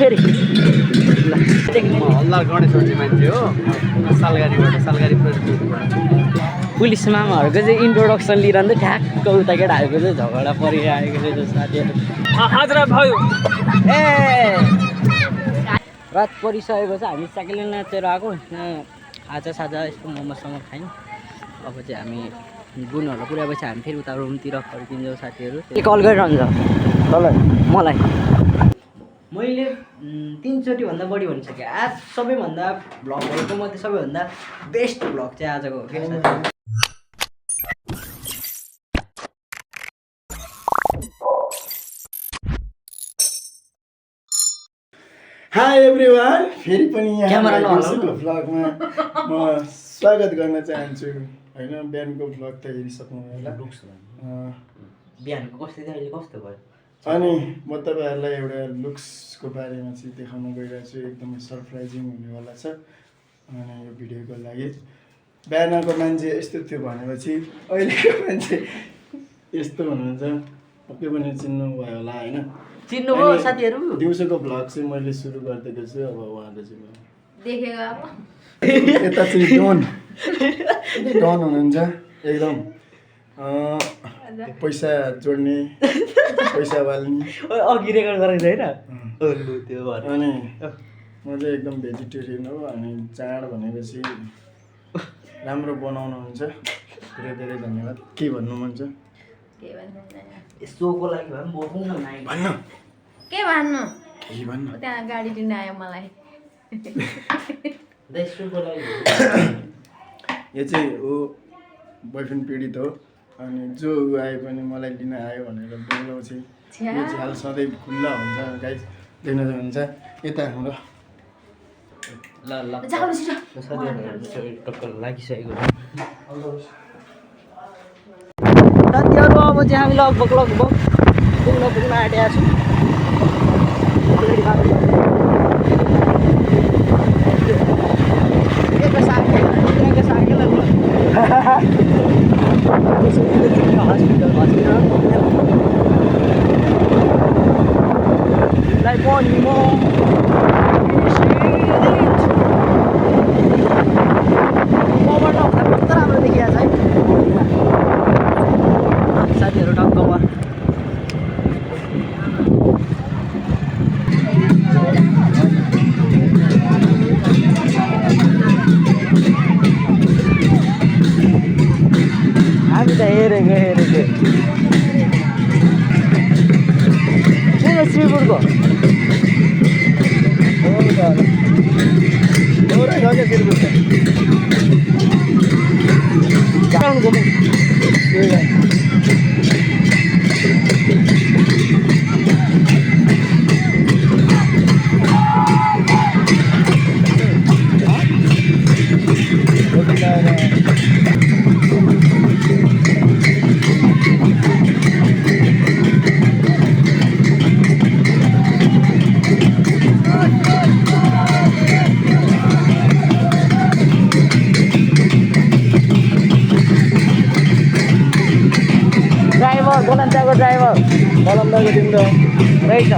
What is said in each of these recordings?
फेरि हल्ला गणेश भन्ने मान्छे हो सालगारी पुलिस मामाहरूको चाहिँ इन्ट्रोडक्सन लिइरहँदै ठ्याक्क उता केटाहरूको चाहिँ झगडा परिरहेको थियो साथीहरू हजुर भयो ए रात परिसकेको छ हामी साइकलले नाचेर आएको खाजा यस्तो मोमोसम्म खायौँ अब चाहिँ हामी गुणहरू पुऱ्याएपछि हामी फेरि उता रुमतिर फर्किन्छौँ साथीहरू कल गरिरहन्छ तल मलाई मैले 3 चोटिभन्दा बढी भनिसकेँ आज सबैभन्दा भ्लगहरूको मध्ये सबैभन्दा बेस्ट भ्लग चाहिँ आजको हो क्या साथीहरू हाई एभ्रिवान फेरि पनि यहाँ भ्लगमा म स्वागत गर्न चाहन्छु होइन बिहानको भ्लग त हेरिसक्नु होला बिहानको कस्तो थियो अहिले कस्तो भयो अनि म तपाईँहरूलाई एउटा लुक्सको बारेमा चाहिँ देखाउन गइरहेको छु एकदमै सरप्राइजिङ हुनेवाला छ अनि यो भिडियोको लागि बिहानको मान्छे यस्तो थियो भनेपछि अहिलेको मान्छे यस्तो हुनुहुन्छ पक्कै पनि चिन्नु भयो होला होइन चिन्नुभयो साथीहरू दिउँसोको भ्लग चाहिँ मैले सुरु गरिदिएको छु अब उहाँको चाहिँ देखेको यता चाहिँ डन हुनुहुन्छ एकदम पैसा जोड्ने पैसा बाल्ने अघि रेकर्ड गरेको होइन अनि म चाहिँ एकदम भेजिटेरियन हो अनि चाड भनेपछि राम्रो बनाउनुहुन्छ धेरै धेरै धन्यवाद के भन्नु मन छ सोको लागि भए पनि बोक्नु न नाइ भन्नु के भन्नु के भन्नु त्यहाँ गाडी लिन आयो मलाई सोको लागि यो चाहिँ हो बोयफ्रेन्ड पीडित हो अनि जो आए पनि मलाई लिन आयो भनेर बोलाउँछ यो झ्याल सधैँ खुल्ला हुन्छ गाइस देख्न सक्नुहुन्छ यता हाम्रो ल टक्कर लागिसकेको साथीहरू अब चाहिँ हामी लगभग पुग्न आँटेका छौँ राम्रो देखिया छ है साथीहरू टक्कमा हामी त हेरेको श्रीपुरको गोलन्दाको ड्राइभर गोलन्दाको तिम्रो रहेछ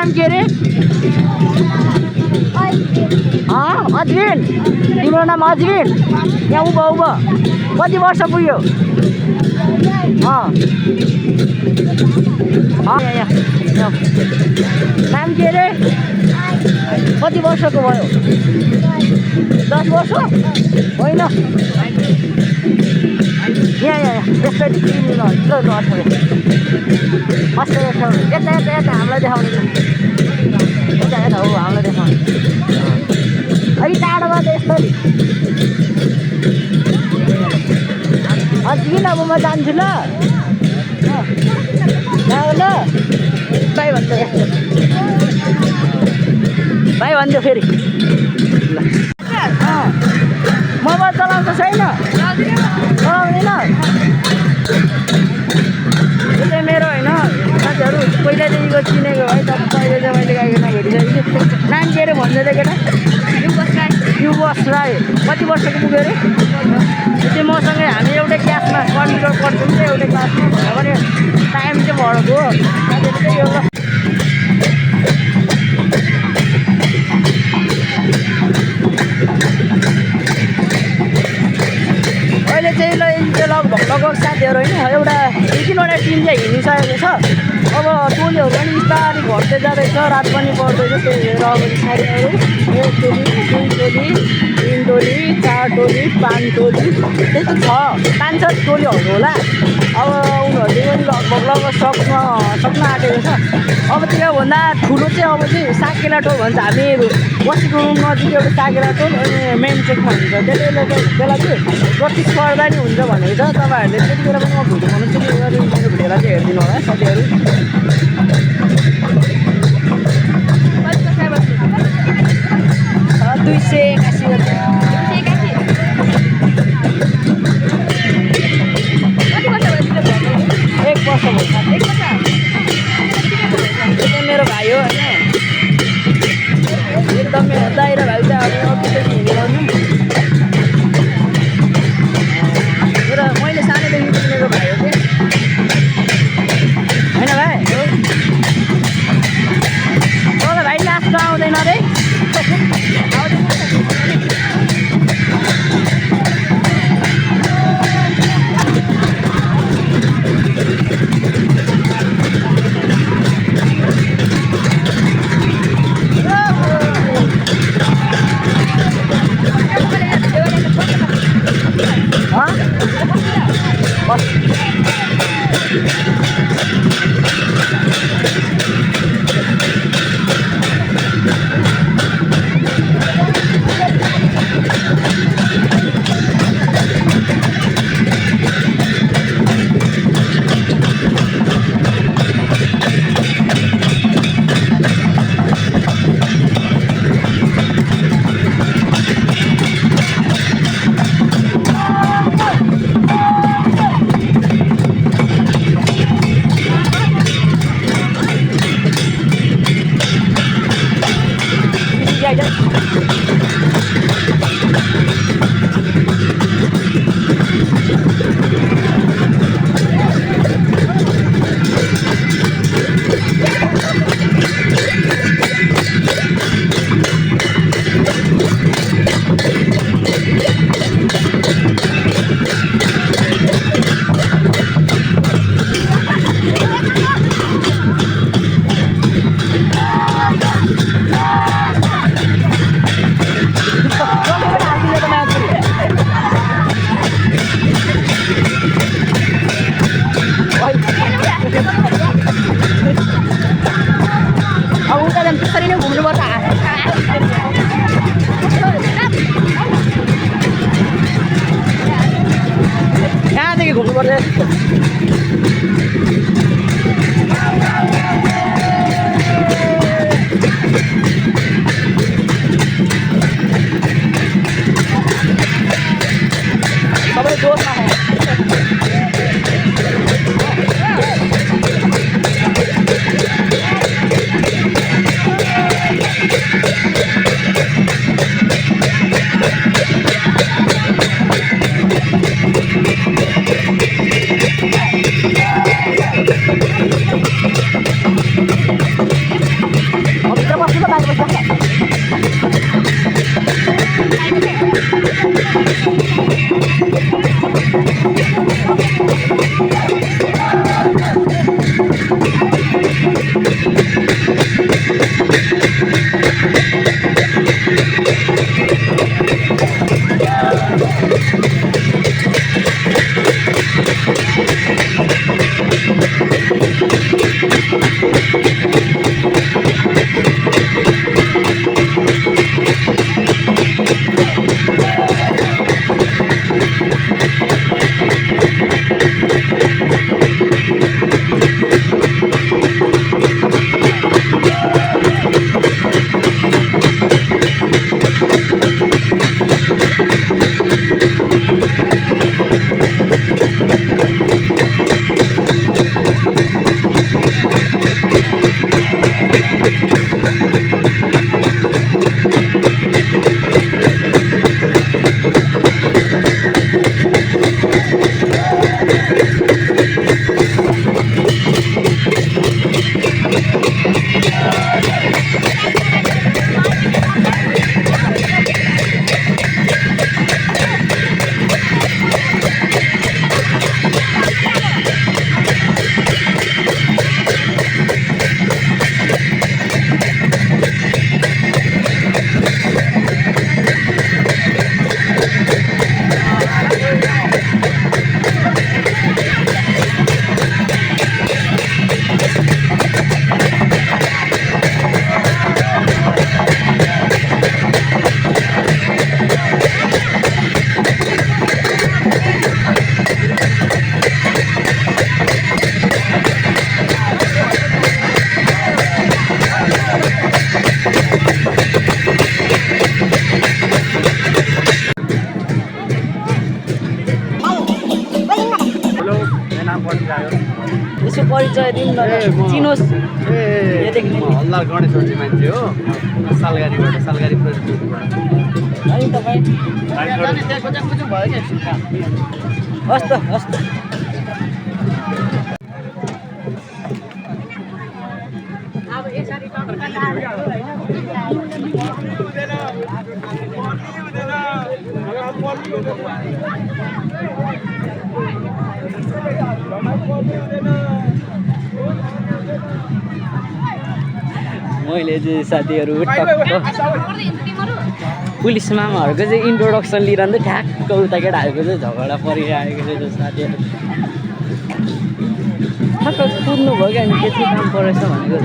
नाम के अरे अजविन तिम्रो नाम अजविन यहाँ उभो उभो कति वर्ष पुग्यो नाम के अरे कति वर्षको भयो 10 वर्ष होइन यहाँ यसरी यता हामीलाई देखाउने यता हो हामीलाई देखाउने अलिक टाढोमा त यसरी अझै अब म जान्छु ल ल भाइ भन्छ यस्तो भाइ भन्छ फेरि मोबाइल चलाउँछ छैन चलाउँदैन यो चाहिँ मेरो होइन साथीहरू पहिलादेखिको चिनेको है तपाईँ अहिले चाहिँ मैले गाईको नभेटिसकेको नाम के अरे भन्दै थियो केटा युवस राई कति वर्षको पुग्यो अरे त्यो मसँगै हामी एउटै क्लासमा कम्प्युटर पढ्छौँ नि एउटै क्लासमा भन्दा पनि टाइम चाहिँ बढेको हो साथीहरू त्यही हो ल अहिले चाहिँ लगभग साथीहरू होइन एउटा 2-3वटा टिम चाहिँ हिँडिसकेको छ अब टोलीहरू पनि बिस्तारै घट्दै जाँदैछ रात पनि पर्दैछ त्यही भएर अब साथीहरू 1 टोली 2 टोली 3 टोली 4 टोली 5 टोली त्यस्तो छ 5-6 टोलीहरू होला अब उनीहरूले पनि लगभग सक्न आँटेको छ अब त्योभन्दा ठुलो चाहिँ अब चाहिँ साकेला टोल भन्छ हामी बसेको रुम नजिक एउटा साकेला टोल अनि मेन चोकमा हुन्छ त्यसले बेला चाहिँ प्रतिस्पर्धा नि हुन्छ भनेको छ तपाईँहरूले त्यति बेला पनि म भिडियो बनाउँछु मेरो भिडियोलाई चाहिँ हेरिदिनु होला साथीहरू 1 वर्ष भयो मेरो भाइ हो होइन एकदमै दाइरा भाइ चाहिँ अब अघिदेखि हिँडिरहनु र मैले सानैदेखि चिनेको भाइ हो कि होइन भाइ तल भाइ लास्ट आउँदैन अरे हेलो मेरो नाम पढिन्छ आयो यसो परिचय दिनु न चिनोस् यहाँदेखि म हल्ला गणेश भन्ने मान्छे हो सालगारीबाट सालगारी प्रोजेक्टबाट है तपाईँ हस् त हस् त मैले चाहिँ साथीहरू पुलिस मामाहरूको चाहिँ इन्ट्रोडक्सन लिइरहँदै ठ्याक्क उता केटाहरूको चाहिँ झगडा परिरहेको थियो साथीहरू ठ्याक्क कुद्नु भयो क्या अनि के चाहिँ काम परेछ भनेको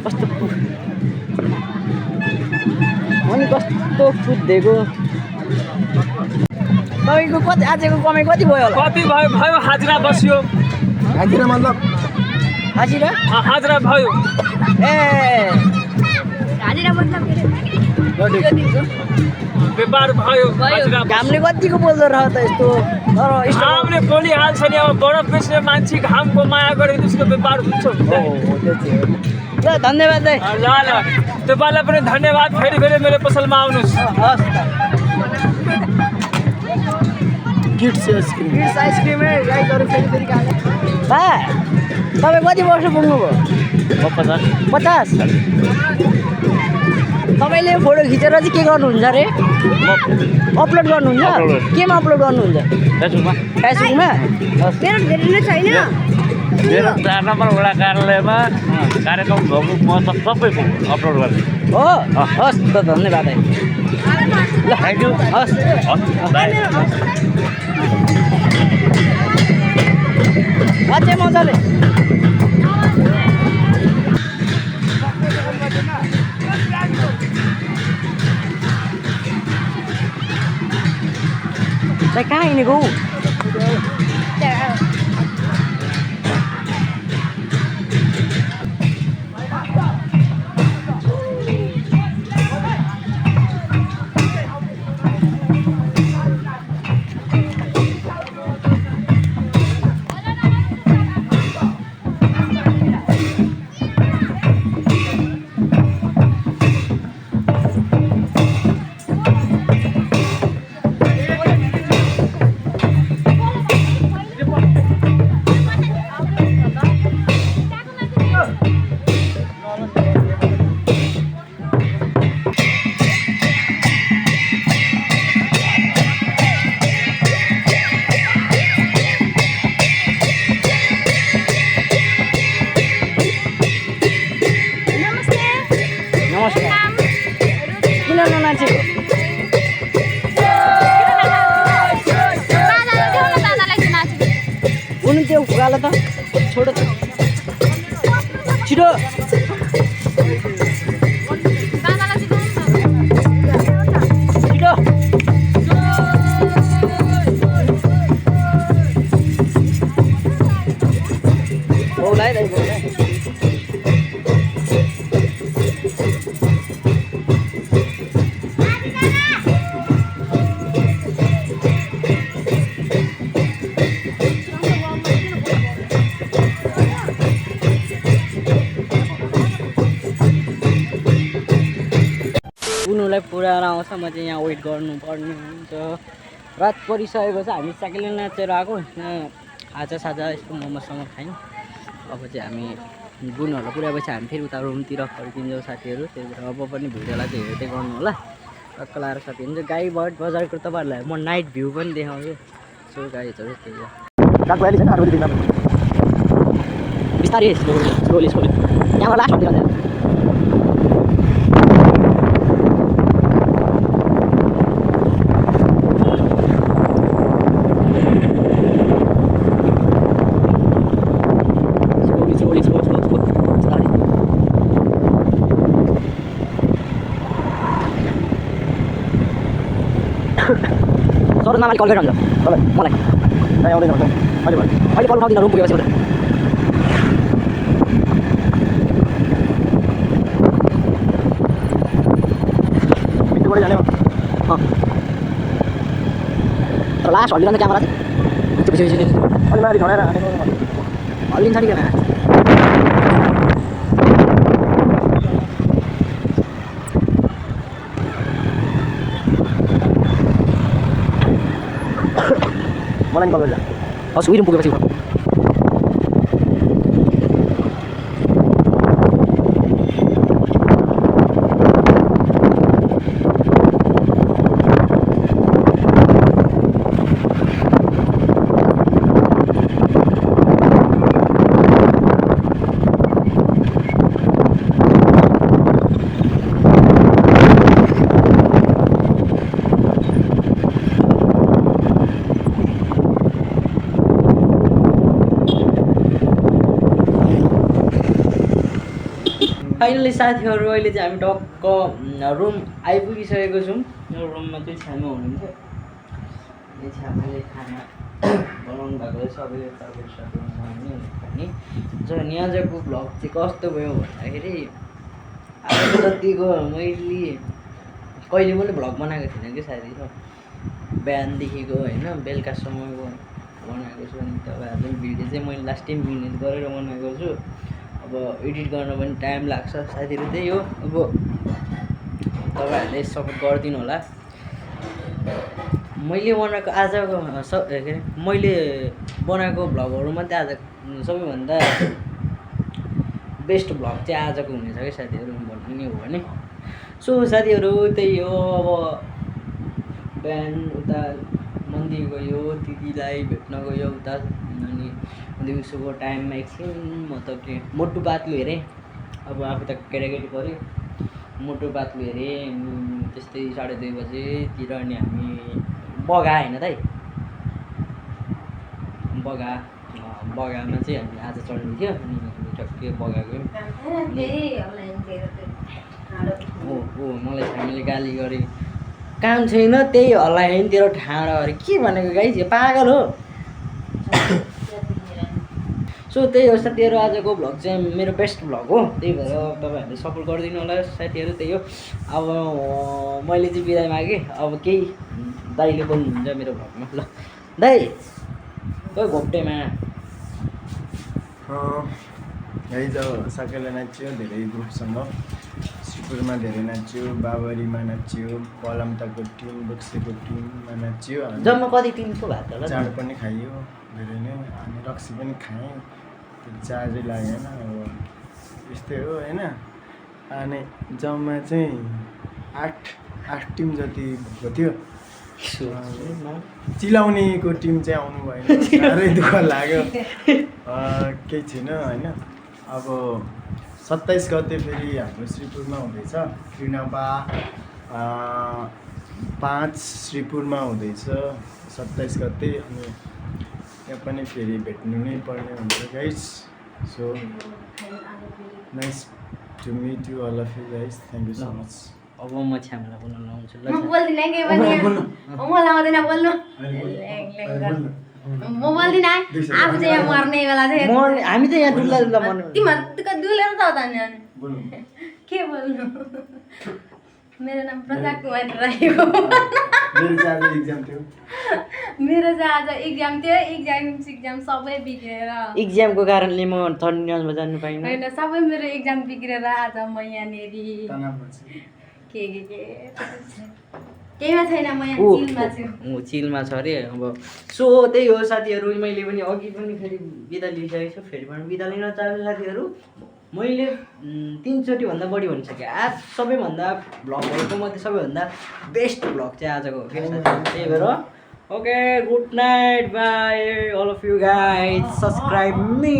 कस्तो अनि कस्तो कुदिदिएको तपाईँको कति आजको कमाइ कति भयो होला कति भयो भयो हाजिरा बस्यो हाजिरा मतलब हाजिरा हाजिरा भयो ए हाजिरा मतलब व्यापार भयो हाजिरा घामले कतिको बोल्दो रह त यस्तो तर घामले बोलिहाल्छ नि अब बरफ बेच्ने मान्छे घामको माया गरे त्यसको व्यापार हुन्छ ल धन्यवाद दाइ ल ल तपाईँलाई पनि धन्यवाद फेरि फेरि मेरो पसलमा आउनुहोस् हस् किड्स आइसक्रिम किड्स आइसक्रिम गाईहरू फेरि फेरि बा तपाईँ कति वर्ष पुग्नुभयो 50 तपाईँले फोटो खिचेर चाहिँ के गर्नुहुन्छ अरे अपलोड गर्नुहुन्छ केमा अपलोड गर्नुहुन्छ फेसबुकमा मेरो धेरै नै छैन मेरो 4 नम्बर वडा कार्यालयमा कार्यक्रम भएको म त सबैको अपलोड गर्ने हो हस् त धन्यवाद है ल थ्याङ्क यू हस् अझै मजाले कहाँ हिँडेको निकाल त छोडो त छिटो छिटो बोलाइ दै बोलाइ उनीहरूलाई पुऱ्याएर आउँछ म चाहिँ यहाँ वेट गर्नुपर्ने हुन्छ रात परिसकेको छ हामी साइकलले नाचेर आएको आज साझा यस्तो मोमोसँग खायौँ अब चाहिँ हामी गुणहरूलाई पुऱ्याएपछि हामी फेरि उता रुमतिर फर्किन्छौँ साथीहरू त्यही भएर अब पनि भिडियोलाई चाहिँ हेर्दै गर्नु होला टक्क लाएर साथी हुन्छ गाईबाट बजारको तपाईँहरूलाई म नाइट भ्यू पनि देखाउँछु सो गाईहरू त्यही हो बिस्तारै स्लोली यहाँबाट लास्ट सरोज मामाले कल गरिरहन्छ मलाई कहीँ आउँदैन अहिले कल उठाउँदिनँ रुम पुगेपछि मात्रै मिठोबाटै जाने तर लास्ट हल्लिरहन्छ क्यामेरा चाहिँ पछि अलि माथि झरेर हल्लिन्छ नि क्या मलाई कल गर्छ हस् उयो पुगेपछि फाइनली साथीहरू अहिले चाहिँ हामी टक्क रुम आइपुगिसकेको छौँ यो रुममा चाहिँ छ्यामा हुनुहुन्छ यो छ्यामाले खाना बनाउनु भएको सबैले तपाईँहरू नि जो आजको भ्लग चाहिँ कस्तो भयो भन्दाखेरि आज जतिको मैले कहिले पनि भ्लग बनाएको थिइनँ कि साथी बिहानदेखिको होइन बेलुकासम्मको बनाएको छु अनि तपाईँहरूले भिडियो चाहिँ मैले लास्ट टाइम मिहिनेत गरेर बनाएको छु अब एडिट गर्न पनि टाइम लाग्छ साथीहरू त्यही हो अब तपाईँहरूले सपोर्ट गरिदिनु होला मैले बनाएको आजको मैले बनाएको भ्लगहरूमध्ये आज सबैभन्दा बेस्ट भ्लग चाहिँ आजको हुनेछ कि साथीहरू भन्नु नि हो भने सो साथीहरू त्यही हो अब बिहान उता मन्दिर गयो दिदीलाई भेट्न गयो उता अनि दिउँसोको टाइममा एकछिन मतलब कि मोटु पातलु हेरेँ अब आफू त केटाकेटी पऱ्यो मोटु पातलु हेरेँ त्यस्तै 2:30 बजेतिर अनि हामी बगा होइन त बगामा चाहिँ हामी आज चढ्नु थियो अनि टक्कै बगा गयौँ हो मलाई हामीले गाली गरे काम छैन त्यही हल्ला होइन तेरो ठाडो अरे के भनेको गाइस यो पागल हो सो त्यही हो साथीहरू आजको भ्लग चाहिँ मेरो बेस्ट भ्लग हो त्यही भएर तपाईँहरूले सपोर्ट गरिदिनु होला साथीहरू त्यही हो अब मैले चाहिँ बिदाय मागेँ अब केही दाइले बोल्नुहुन्छ मेरो भ्लगमा ल दाइ कोही घोप्टेमा है जब साकेला नाच्यो धेरै ग्रुपसँग श्रीपुरमा धेरै नाच्यो बाबरीमा नाच्यो पलमताको टिम बक्सेको टिममा नाच्यो जम्मा कति टिमको भएको होला चाड पनि खाइयो धेरै नै अनि रक्सी पनि खाएँ त्यो चार्जै लागेन अब यस्तै हो होइन अनि जम्मा चाहिँ आठ टिम जति भएको थियो चिलाउनेको टिम चाहिँ आउनु भएन साह्रै दुःख लाग्यो केही छैन होइन अब 27 गते फेरि हाम्रो श्रीपुरमा हुँदैछ त्रिनपा 5 श्रीपुरमा हुँदैछ 27 गते अनि यहाँ पनि फेरि भेट्नु नै पर्ने हुन्छ guys so nice to meet you all of you guys thank you so much अब म छ्यामलाई बोल्न लाउँछु ल म बोल्दिनँ के पनि मलाई आउँदैन बोल्नु म बोल्दिनँ आफू चाहिँ यहाँ मर्ने बेला चाहिँ हामी त यहाँ डुल्ला डुल्ला मन तिमीहरू दुलेर त नि अनि बोल्नु के बोल्नु मेरो नाम प्रजा कुमारी राई हो मेरो चाहिँ आज इक्जाम थियो मेरो चाहिँ आज इक्जाम थियो इक्जाम सबै बिग्रेर इक्जामको कारणले म थर्ड इयरमा जानु पाइनँ होइन सबै मेरो इक्जाम बिग्रेर आज म यहाँनिर तनावमा छु के केहीमा छैन म यहाँ चिलमा छु ऊ चिलमा छ अरे अब सो त्यही हो साथीहरू मैले पनि अघि पनि फेरि बिदा लिइसकेको छु फेरि पनि बिदा लिन चाहन्छु साथीहरू मैले 3 चोटिभन्दा बढी भनिसकेँ आज सबैभन्दा भ्लगहरूको मध्ये सबैभन्दा बेस्ट भ्लग चाहिँ आजको हो क्या साथीहरू त्यही भएर okay good night bye all of you guys subscribe me